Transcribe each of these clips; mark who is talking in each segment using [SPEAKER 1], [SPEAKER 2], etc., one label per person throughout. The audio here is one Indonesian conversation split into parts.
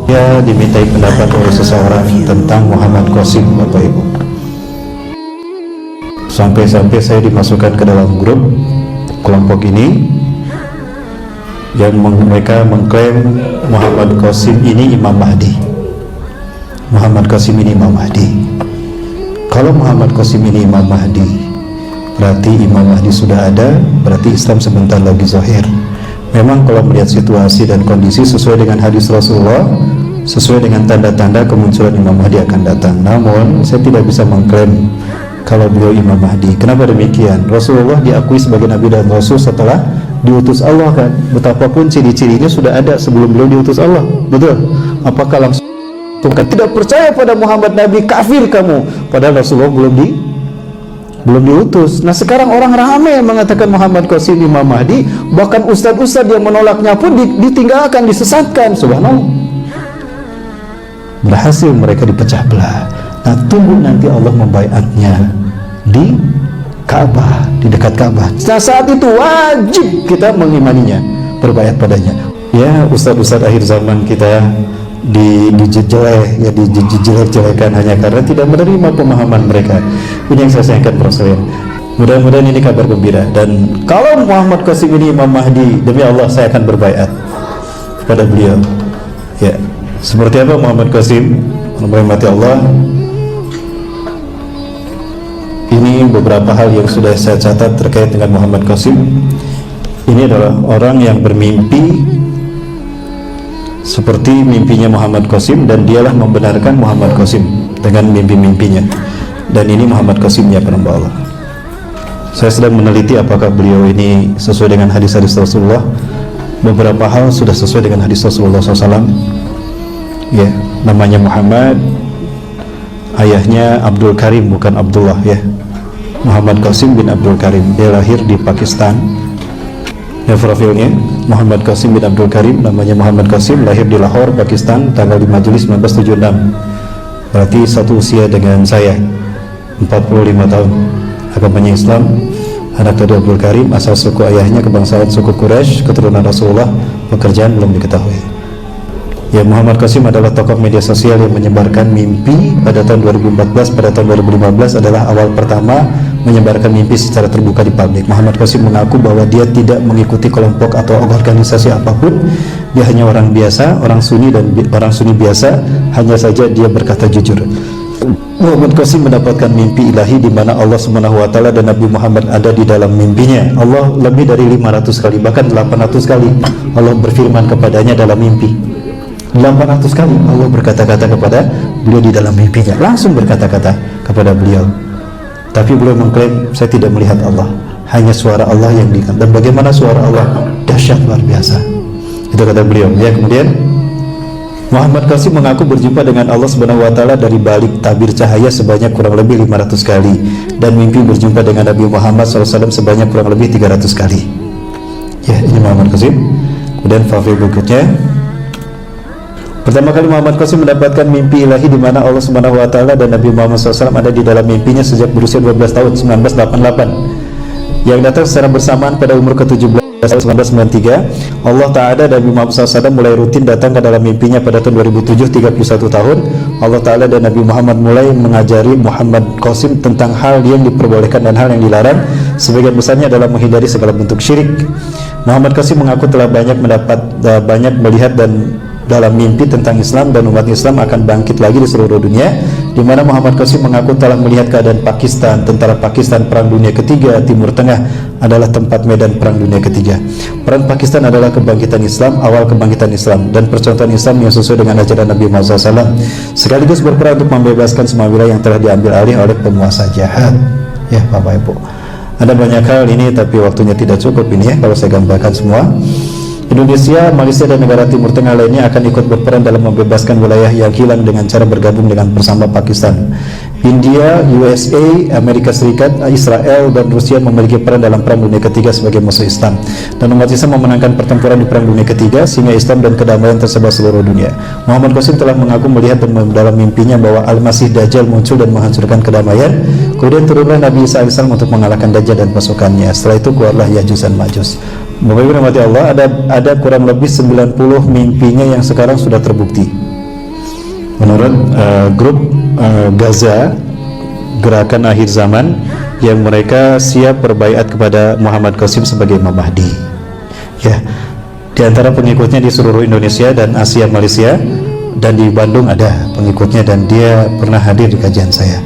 [SPEAKER 1] Dia dimintai pendapat oleh seseorang tentang Muhammad Qasim, Bapak Ibu. Sampai-sampai saya dimasukkan ke dalam grup kelompok ini yang mereka mengklaim Muhammad Qasim ini Imam Mahdi. Muhammad Qasim ini Imam Mahdi. Kalau Muhammad Qasim ini Imam Mahdi, berarti Imam Mahdi sudah ada, berarti Islam sebentar lagi zahir. Memang kalau melihat situasi dan kondisi sesuai dengan hadis Rasulullah, sesuai dengan tanda-tanda kemunculan Imam Mahdi akan datang. Namun saya tidak bisa mengklaim kalau beliau Imam Mahdi. Kenapa demikian? Rasulullah diakui sebagai Nabi dan Rasul setelah diutus Allah kan. Betapapun ciri-cirinya sudah ada sebelum beliau diutus Allah. Betul? Apakah langsung tidak percaya pada Muhammad Nabi, kafir kamu? Padahal Rasulullah belum diutus. Nah sekarang orang ramai yang mengatakan Muhammad Qasim Imam Mahdi, bahkan ustadz-ustadz yang menolaknya pun ditinggalkan, disesatkan. Subhanallah, berhasil mereka dipecah belah. Nah tunggu nanti Allah membaiatnya di Ka'bah, di dekat Ka'bah. Nah saat itu wajib kita mengimaninya, berbaiat padanya. Ya ustadz-ustadz akhir zaman kita dijelek-jelekan hanya karena tidak menerima pemahaman mereka. Ini yang saya sayangkan para sekalian. Mudah-mudahan ini kabar gembira. Dan kalau Muhammad Qasim ini Imam Mahdi, demi Allah saya akan berbaiat kepada beliau. Ya, seperti apa Muhammad Qasim? Menghormati Allah. Ini beberapa hal yang sudah saya catat terkait dengan Muhammad Qasim. Ini adalah orang yang bermimpi seperti mimpinya Muhammad Qasim, dan dialah membenarkan Muhammad Qasim dengan mimpi-mimpinya. Dan ini Muhammad Qasimnya penambah Allah. Saya sedang meneliti apakah beliau ini sesuai dengan hadis-hadis Rasulullah. Beberapa hal sudah sesuai dengan hadis Rasulullah SAW. Ya, namanya Muhammad, ayahnya Abdul Karim, bukan Abdullah ya. Muhammad Qasim bin Abdul Karim. Dia lahir di Pakistan. Ya, profilnya Muhammad Qasim bin Abdul Karim, namanya Muhammad Qasim, lahir di Lahore, Pakistan, tanggal 5 Juli 1976. Berarti satu usia dengan saya, 45 tahun. Agamanya Islam, anak dari Abdul Karim, asal suku ayahnya kebangsaan suku Quraisy, keturunan Rasulullah, pekerjaan belum diketahui. Ya, Muhammad Qasim adalah tokoh media sosial yang menyebarkan mimpi pada tahun 2014. Pada tahun 2015 adalah awal pertama menyebarkan mimpi secara terbuka di publik. Muhammad Qasim mengaku bahwa dia tidak mengikuti kelompok atau organisasi apapun. Dia hanya orang biasa, orang Sunni dan orang Sunni biasa. Hanya saja dia berkata jujur. Muhammad Qasim mendapatkan mimpi ilahi di mana Allah SWT dan Nabi Muhammad ada di dalam mimpinya. Allah lebih dari 500 kali, bahkan 800 kali Allah berfirman kepadanya dalam mimpi. 800 kali Allah berkata-kata kepada beliau di dalam mimpinya, langsung berkata-kata kepada beliau. Tapi beliau mengklaim, saya tidak melihat Allah, hanya suara Allah yang didengar. Dan bagaimana suara Allah? Dahsyat, luar biasa. Itu kata beliau. Ya, kemudian Muhammad Qasim mengaku berjumpa dengan Allah Subhanahu wa taala dari balik tabir cahaya sebanyak kurang lebih 500 kali, dan mimpi berjumpa dengan Nabi Muhammad SAW sebanyak kurang lebih 300 kali. Ya, ini Muhammad Qasim. Kemudian fafil berikutnya. Pertama kali Muhammad Qasim mendapatkan mimpi ilahi di mana Allah Subhanahu wa taala dan Nabi Muhammad SAW ada di dalam mimpinya sejak berusia 12 tahun, 1988. Yang datang secara bersamaan pada umur ke-17, 1993. Allah Ta'ala dan Nabi Muhammad SAW mulai rutin datang ke dalam mimpinya pada tahun 2007, 31 tahun. Allah Ta'ala dan Nabi Muhammad mulai mengajari Muhammad Qasim tentang hal yang diperbolehkan dan hal yang dilarang. Sebagian besarnya adalah menghindari segala bentuk syirik. Muhammad Qasim mengaku telah banyak melihat dan dalam mimpi tentang Islam dan umat Islam akan bangkit lagi di seluruh dunia, di mana Muhammad Qasim mengaku telah melihat keadaan Pakistan, tentara Pakistan Perang Dunia Ketiga, Timur Tengah adalah tempat medan Perang Dunia Ketiga. Peran Pakistan adalah kebangkitan Islam, awal kebangkitan Islam dan percontohan Islam yang sesuai dengan ajaran Nabi Muhammad SAW, sekaligus berperan untuk membebaskan semua wilayah yang telah diambil alih oleh penguasa jahat. Ya Bapak Ibu, ada banyak hal ini tapi waktunya tidak cukup ini ya kalau saya gambarkan semua. Indonesia, Malaysia dan negara Timur Tengah lainnya akan ikut berperan dalam membebaskan wilayah yang hilang dengan cara bergabung dengan bersama Pakistan. India, USA, Amerika Serikat, Israel dan Rusia memiliki peran dalam Perang Dunia Ketiga sebagai musuh Islam, dan umat Islam memenangkan pertempuran di Perang Dunia Ketiga sehingga Islam dan kedamaian tersebar seluruh dunia. Muhammad Qasim telah mengaku melihat dalam mimpinya bahwa Al-Masih Dajjal muncul dan menghancurkan kedamaian. Kemudian turunlah Nabi Isa AS untuk mengalahkan Dajjal dan pasukannya. Setelah itu keluarlah Yajuj dan Majuj. Bapak Ibu rahmati Allah, ada kurang lebih 90 mimpinya yang sekarang sudah terbukti. menurut grup Gaza, gerakan akhir zaman, yang mereka siap berbaiat kepada Muhammad Qasim sebagai Imam Mahdi. Ya, di antara pengikutnya di seluruh Indonesia dan Asia Malaysia, dan di Bandung ada pengikutnya, dan dia pernah hadir di kajian saya.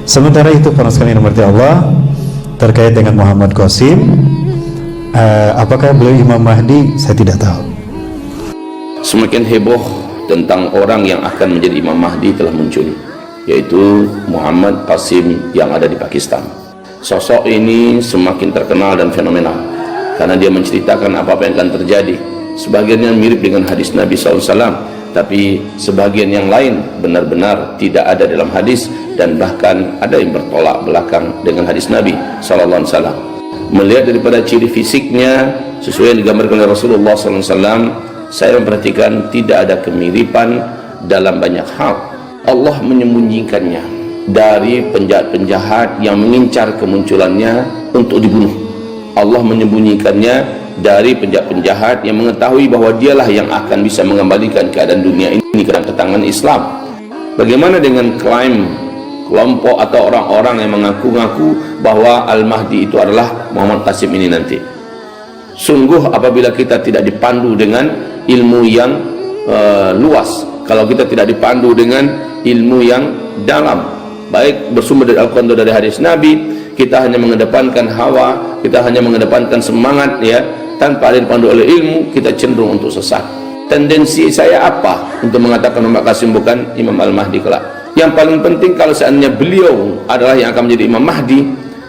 [SPEAKER 1] Sementara itu, para sekalian yang dirahmati Allah, terkait dengan Muhammad Qasim, apakah beliau Imam Mahdi, saya tidak tahu.
[SPEAKER 2] Semakin heboh tentang orang yang akan menjadi Imam Mahdi telah muncul, yaitu Muhammad Qasim yang ada di Pakistan. Sosok ini semakin terkenal dan fenomenal karena dia menceritakan apa-apa yang akan terjadi. Sebagiannya mirip dengan hadis Nabi SAW, tapi sebagian yang lain benar-benar tidak ada dalam hadis, dan bahkan ada yang bertolak belakang dengan hadis Nabi SAW. Melihat daripada ciri fisiknya sesuai yang digambarkan oleh Rasulullah SAW, saya memperhatikan tidak ada kemiripan dalam banyak hal. Allah menyembunyikannya dari penjahat-penjahat yang mengincar kemunculannya untuk dibunuh. Allah menyembunyikannya dari penjahat-penjahat yang mengetahui bahwa dialah yang akan bisa mengembalikan keadaan dunia ini ke dalam tangan Islam. Bagaimana dengan klaim kelompok atau orang-orang yang mengaku-ngaku bahwa Al-Mahdi itu adalah Muhammad Qasim ini nanti? Sungguh apabila kita tidak dipandu dengan ilmu yang luas, kalau kita tidak dipandu dengan ilmu yang dalam, baik bersumber dari Al-Quran atau dari hadis Nabi, kita hanya mengedepankan hawa, kita hanya mengedepankan semangat, ya, tanpa ada dipandu oleh ilmu, kita cenderung untuk sesat. Tendensi saya apa untuk mengatakan Muhammad Qasim bukan Imam Al-Mahdi kelak? Yang paling penting, kalau seandainya beliau adalah yang akan menjadi Imam Mahdi,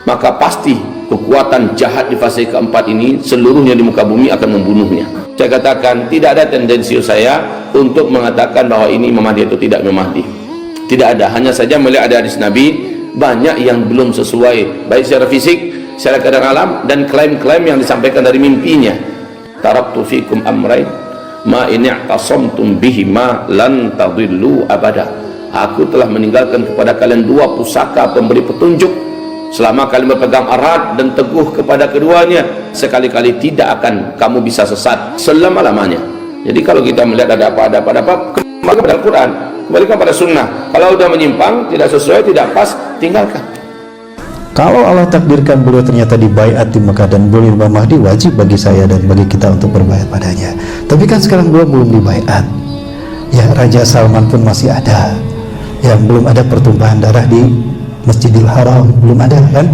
[SPEAKER 2] maka pasti kekuatan jahat di fase keempat ini seluruhnya di muka bumi akan membunuhnya. Saya katakan tidak ada tendensi saya untuk mengatakan bahwa ini Imam Mahdi atau tidak Imam Mahdi. Tidak ada, hanya saja melihat ada hadis Nabi banyak yang belum sesuai, baik secara fisik, secara keadaan alam, dan klaim-klaim yang disampaikan dari mimpinya. Taraktu fikum amrain ma in i'tasamtum bihima lan tadillu abada. Aku telah meninggalkan kepada kalian dua pusaka pemberi petunjuk, selama kalian berpegang erat dan teguh kepada keduanya, sekali-kali tidak akan kamu bisa sesat selama-lamanya. Jadi kalau kita melihat ada apa, kembali kepada Al-Quran, kembalikan pada sunnah. Kalau sudah menyimpang, tidak sesuai, tidak pas, tinggalkan.
[SPEAKER 1] Kalau Allah takdirkan beliau ternyata dibaiat di Mekah dan beliau Imam Mahdi, wajib bagi saya dan bagi kita untuk berbaiat padanya. Tapi kan sekarang beliau belum dibaiat. Ya, Raja Salman pun masih ada. Ya, belum ada pertumpahan darah di Masjidil Haram, belum ada kan?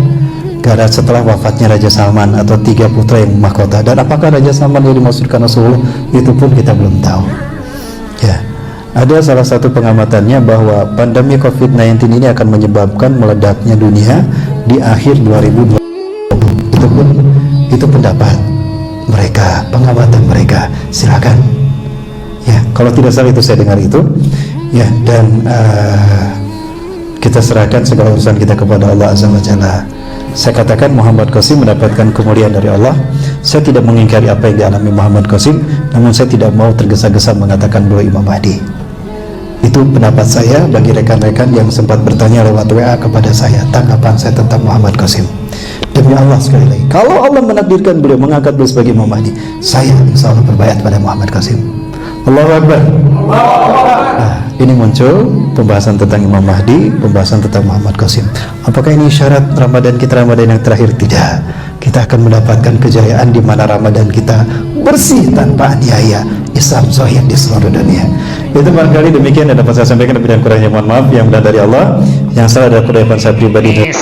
[SPEAKER 1] Karena setelah wafatnya Raja Salman atau 3 putra yang mahkota. Dan apakah Raja Salman yang dimaksudkan Rasulullah, itu pun kita belum tahu. Ya, ada salah satu pengamatannya bahwa pandemi COVID-19 ini akan menyebabkan meledaknya dunia di akhir 2020. Itu pendapat mereka, pengamatan mereka. Silakan. Ya, kalau tidak salah itu saya dengar itu. Ya, dan kita serahkan segala urusan kita kepada Allah Azza wa Jalla. Saya katakan Muhammad Qasim mendapatkan kemuliaan dari Allah. Saya tidak mengingkari apa yang dialami Muhammad Qasim, namun saya tidak mau tergesa-gesa mengatakan beliau Imam Mahdi. Itu pendapat saya. Bagi rekan-rekan yang sempat bertanya lewat WA kepada saya, tanggapan saya tentang Muhammad Qasim, demi Allah sekali lagi, kalau Allah menakdirkan beliau, mengangkat beliau sebagai Imam Mahdi, saya insya Allah berbaiat pada Muhammad Qasim. Allahu Akbar. Nah, ini muncul pembahasan tentang Imam Mahdi, pembahasan tentang Muhammad Qasim. Apakah ini syarat Ramadan kita, Ramadan yang terakhir? Tidak. Kita akan mendapatkan kejayaan di mana Ramadan kita bersih tanpa aniaya, Islam sahih di seluruh dunia. Itu barangkali demikian yang dapat saya sampaikan. Lebih dan kurangnya mohon maaf. Yang benar dari Allah, yang salah adalah kudaipan saya pribadi dan